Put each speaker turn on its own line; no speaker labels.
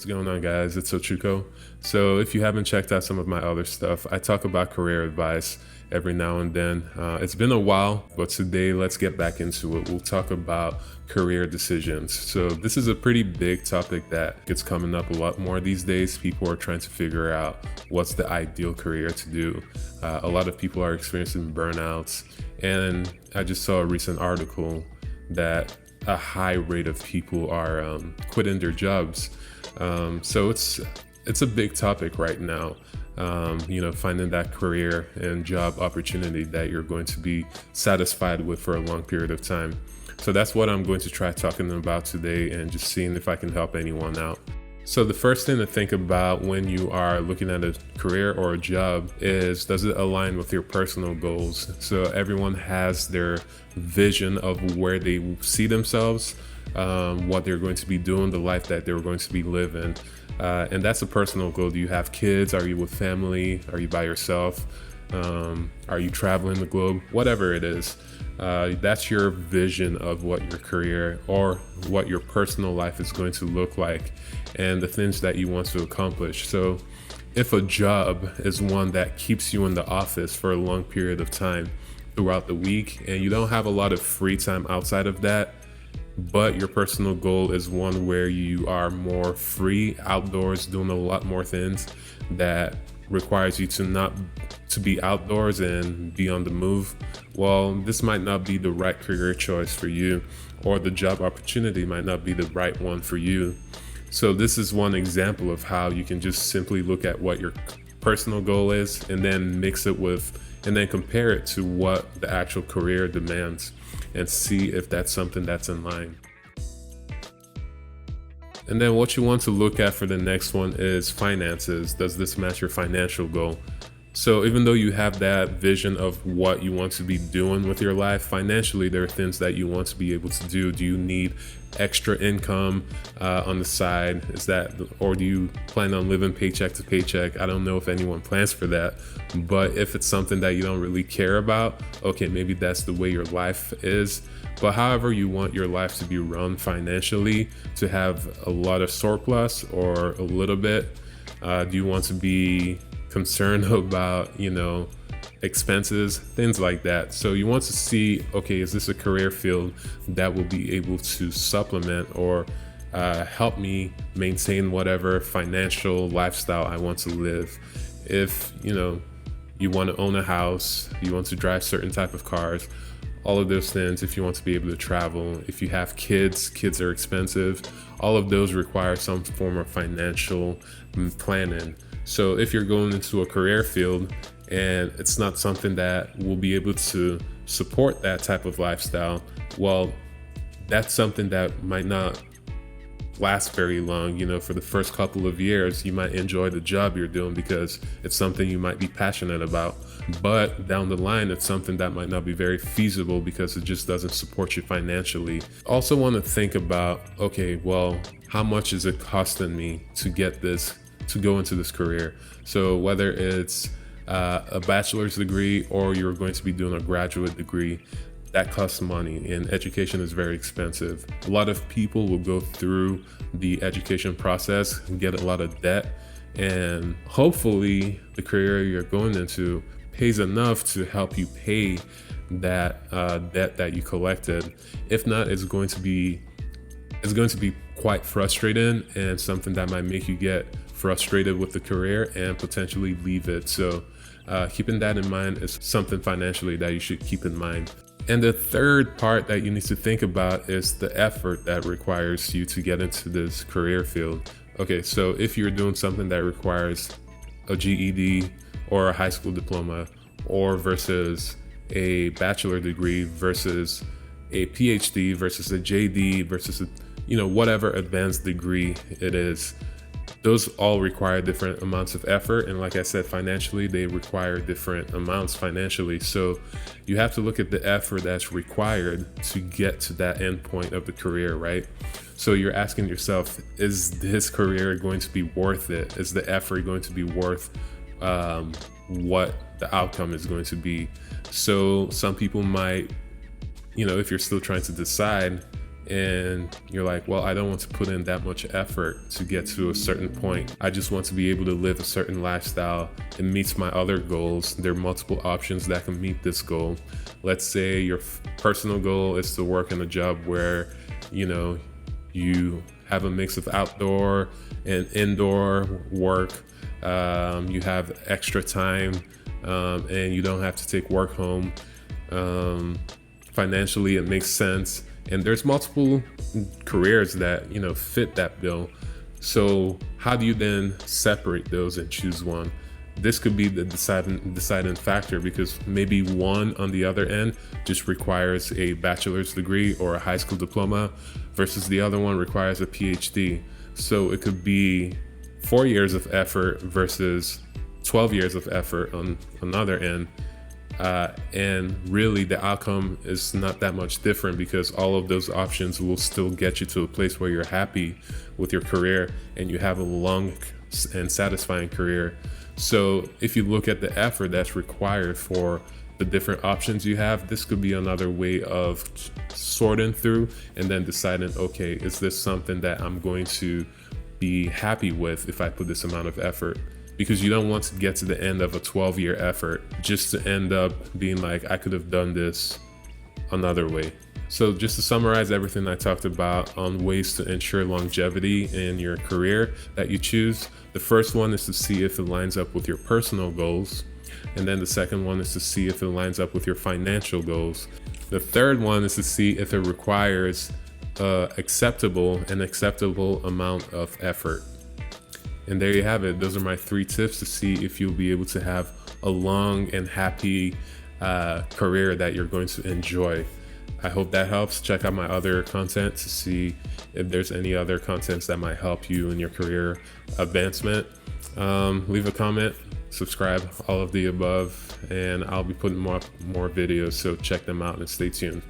What's going on, guys? It's Ochuko. So, if you haven't checked out some of my other stuff, I talk about career advice every now and then. It's been a while, but today let's get back into it. We'll talk about career decisions. So, this is a pretty big topic that gets coming up a lot more these days. People are trying to figure out what's the ideal career to do. A lot of people are experiencing burnouts, and I just saw a recent article that a high rate of people are quitting their jobs. So it's a big topic right now. Finding that career and job opportunity that you're going to be satisfied with for a long period of time. So that's what I'm going to try talking about today and just seeing if I can help anyone out. So the first thing to think about when you are looking at a career or a job is, does it align with your personal goals? So everyone has their vision of where they see themselves, what they're going to be doing, the life that they're going to be living. And that's a personal goal. Do you have kids? Are you with family? Are you by yourself? Are you traveling the globe? Whatever it is, that's your vision of what your career or what your personal life is going to look like and the things that you want to accomplish. So if a job is one that keeps you in the office for a long period of time throughout the week and you don't have a lot of free time outside of that, but your personal goal is one where you are more free outdoors, doing a lot more things that requires you to be outdoors and be on the move, well, this might not be the right career choice for you, or the job opportunity might not be the right one for you. So this is one example of how you can just simply look at what your personal goal is and then compare it to what the actual career demands and see if that's something that's in line. And then what you want to look at for the next one is finances. Does this match your financial goal? So even though you have that vision of what you want to be doing with your life, financially, there are things that you want to be able to do. Do you need extra income on the side? Or do you plan on living paycheck to paycheck? I don't know if anyone plans for that, but if it's something that you don't really care about, okay, maybe that's the way your life is. But however you want your life to be run financially, to have a lot of surplus or a little bit, do you want to be concerned about, expenses, things like that? So you want to see, okay, is this a career field that will be able to supplement or help me maintain whatever financial lifestyle I want to live? If, you want to own a house, you want to drive certain type of cars, all of those things, if you want to be able to travel, if you have kids are expensive, all of those require some form of financial planning. So if you're going into a career field and it's not something that will be able to support that type of lifestyle, well, that's something that might not last very long. For the first couple of years, you might enjoy the job you're doing because it's something you might be passionate about. But down the line, it's something that might not be very feasible because it just doesn't support you financially. Also want to think about, okay, well, how much is it costing me to go into this career? So whether it's a bachelor's degree or you're going to be doing a graduate degree, that costs money, and education is very expensive. A lot of people will go through the education process and get a lot of debt, and hopefully the career you're going into pays enough to help you pay that debt that you collected. If not, it's going to be quite frustrating and something that might make you get frustrated with the career and potentially leave it. So keeping that in mind is something financially that you should keep in mind. And the third part that you need to think about is the effort that requires you to get into this career field. Okay, so if you're doing something that requires a GED or a high school diploma, or versus a bachelor degree versus a PhD versus a JD versus whatever advanced degree it is, those all require different amounts of effort. And like I said, financially, they require different amounts financially. So you have to look at the effort that's required to get to that end point of the career, right? So you're asking yourself, is this career going to be worth it? Is the effort going to be worth what the outcome is going to be? So some people might, if you're still trying to decide, and you're like, well, I don't want to put in that much effort to get to a certain point. I just want to be able to live a certain lifestyle. It meets my other goals. There are multiple options that can meet this goal. Let's say your personal goal is to work in a job where, you have a mix of outdoor and indoor work. You have extra time, and you don't have to take work home. Financially, it makes sense. And there's multiple careers that, fit that bill. So how do you then separate those and choose one? This could be the deciding factor, because maybe one on the other end just requires a bachelor's degree or a high school diploma versus the other one requires a PhD. So it could be 4 years of effort versus 12 years of effort on another end. And really the outcome is not that much different, because all of those options will still get you to a place where you're happy with your career and you have a long and satisfying career. So if you look at the effort that's required for the different options you have, this could be another way of sorting through and then deciding, okay, is this something that I'm going to be happy with if I put this amount of effort? Because you don't want to get to the end of a 12-year effort just to end up being like, I could have done this another way. So just to summarize everything I talked about on ways to ensure longevity in your career that you choose, the first one is to see if it lines up with your personal goals. And then the second one is to see if it lines up with your financial goals. The third one is to see if it requires an acceptable amount of effort. And there you have it. Those are my 3 tips to see if you'll be able to have a long and happy career that you're going to enjoy. I hope that helps. Check out my other content to see if there's any other contents that might help you in your career advancement. Leave a comment, subscribe, all of the above, and I'll be putting more videos, so check them out and stay tuned.